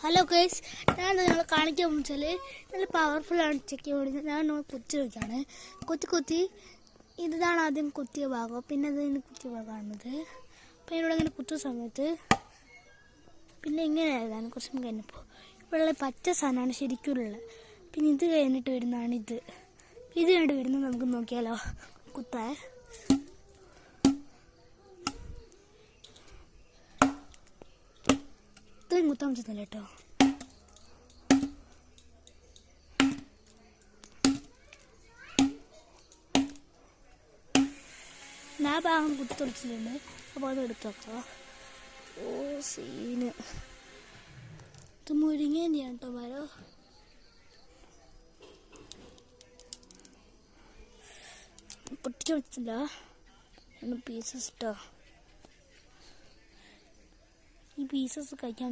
Hello guys, ഞാൻ നിങ്ങളെ കാണിക്കാൻ വെച്ചാൽ നല്ല പവർഫുള്ളാണ് ചെക്കി ഓടുന്നത്. ഞാൻ നമ്മൾ കുത്തി വയ്ക്കാണ്. കുത്തി ഇതാണ് ആദ്യം കുത്തിയ ഭാഗം, പിന്നെ അതിന് കുത്തിയ ഭാഗമാണത്. അപ്പം ഇവിടെ ഇങ്ങനെ കുത്തുന്ന സമയത്ത് പിന്നെ ഇങ്ങനെ എഴുതാൻ കുറച്ചും കഴിഞ്ഞപ്പോൾ ഇവിടെയുള്ള പച്ച സാധനമാണ് ശരിക്കുള്ളത്. പിന്നെ ഇത് കഴിഞ്ഞിട്ട് വരുന്നതാണ് ഇത് കഴിഞ്ഞിട്ട് വരുന്നത്. നമുക്ക് നോക്കിയാലോ, കുത്താ ഇത്രയും കുത്താൻ പറ്റുന്നില്ല കേട്ടോ. ഞാൻ ഭാഗം കുത്തൊളിച്ചിട്ടുണ്ട്, അപ്പോൾ അത് എടുത്തു വെക്കാം. ഓ സീന്, ഇത് മുരിങ്ങേൻ്റെയാണ് കേട്ടോ മരം. പൊട്ടിക്കാൻ പറ്റില്ല, പീസസ് കേട്ടോ. ഈ പീസസ് കഴിക്കാൻ